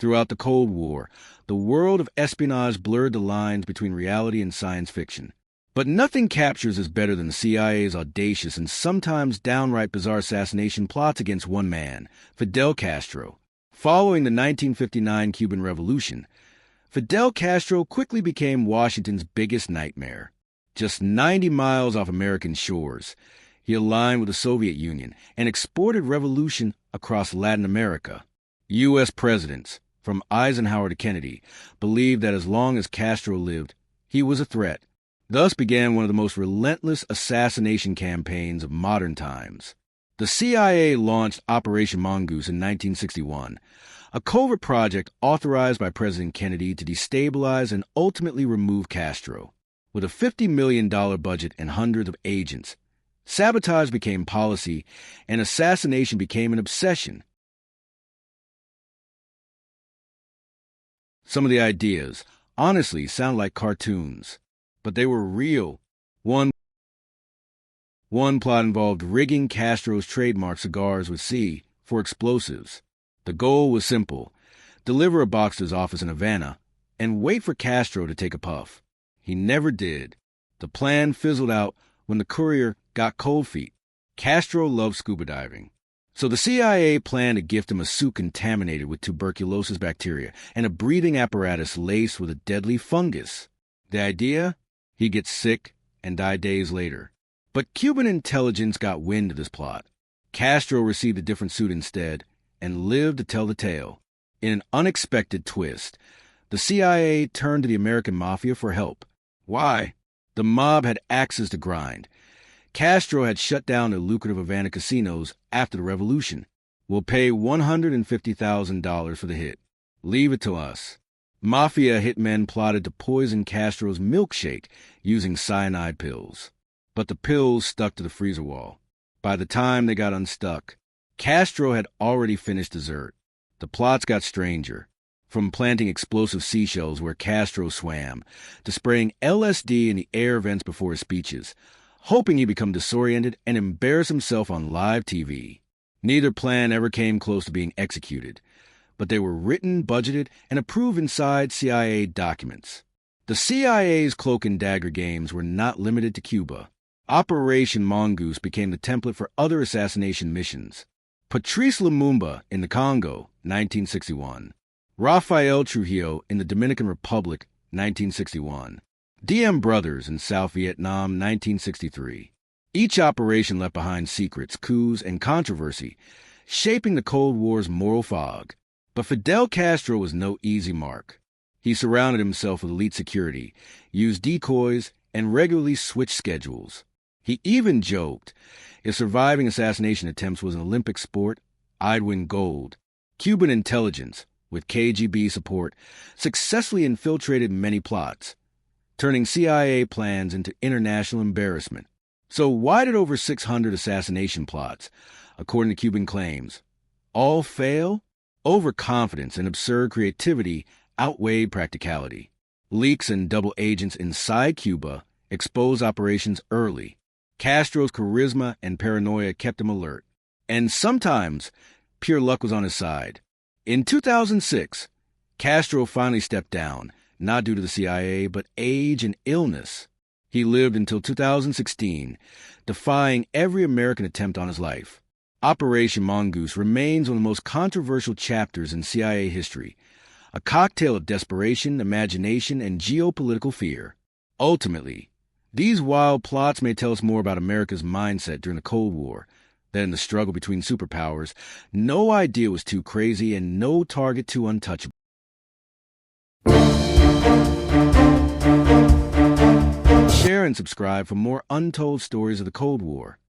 Throughout the Cold War, the world of espionage blurred the lines between reality and science fiction. But nothing captures as better than the CIA's audacious and sometimes downright bizarre assassination plots against one man, Fidel Castro. Following the 1959 Cuban Revolution, Fidel Castro quickly became Washington's biggest nightmare. Just 90 miles off American shores, he aligned with the Soviet Union and exported revolution across Latin America. U.S. presidents, from Eisenhower to Kennedy, believed that as long as Castro lived, he was a threat. Thus began one of the most relentless assassination campaigns of modern times. The CIA launched Operation Mongoose in 1961, a covert project authorized by President Kennedy to destabilize and ultimately remove Castro. With a $50 million budget and hundreds of agents, sabotage became policy and assassination became an obsession. Some of the ideas, honestly, sound like cartoons, but they were real. One plot involved rigging Castro's trademark cigars with C for explosives. The goal was simple: deliver a box to his office in Havana and wait for Castro to take a puff. He never did. The plan fizzled out when the courier got cold feet. Castro loved scuba diving, so the CIA planned to gift him a suit contaminated with tuberculosis bacteria and a breathing apparatus laced with a deadly fungus. The idea? He'd get sick and die days later. But Cuban intelligence got wind of this plot. Castro received a different suit instead and lived to tell the tale. In an unexpected twist, the CIA turned to the American mafia for help. Why? The mob had axes to grind. Castro had shut down the lucrative Havana casinos after the revolution. We'll pay $150,000 for the hit. Leave it to us. Mafia hitmen plotted to poison Castro's milkshake using cyanide pills. But the pills stuck to the freezer wall. By the time they got unstuck, Castro had already finished dessert. The plots got stranger. From planting explosive seashells where Castro swam, to spraying LSD in the air vents before his speeches, hoping he'd become disoriented and embarrass himself on live TV. Neither plan ever came close to being executed, but they were written, budgeted, and approved inside CIA documents. The CIA's cloak and dagger games were not limited to Cuba. Operation Mongoose became the template for other assassination missions. Patrice Lumumba in the Congo, 1961. Rafael Trujillo in the Dominican Republic, 1961. DM Brothers in South Vietnam, 1963. Each operation left behind secrets, coups, and controversy, shaping the Cold War's moral fog. But Fidel Castro was no easy mark. He surrounded himself with elite security, used decoys, and regularly switched schedules. He even joked, if surviving assassination attempts was an Olympic sport, I'd win gold. Cuban intelligence, with KGB support, successfully infiltrated many plots, turning CIA plans into international embarrassment. So why did over 600 assassination plots, according to Cuban claims, all fail? Overconfidence and absurd creativity outweighed practicality. Leaks and double agents inside Cuba exposed operations early. Castro's charisma and paranoia kept him alert. And sometimes, pure luck was on his side. In 2006, Castro finally stepped down, not due to the CIA, but age and illness. He lived until 2016, defying every American attempt on his life. Operation Mongoose remains one of the most controversial chapters in CIA history, a cocktail of desperation, imagination, and geopolitical fear. Ultimately, these wild plots may tell us more about America's mindset during the Cold War than in the struggle between superpowers. No idea was too crazy and no target too untouchable. Share and subscribe for more untold stories of the Cold War.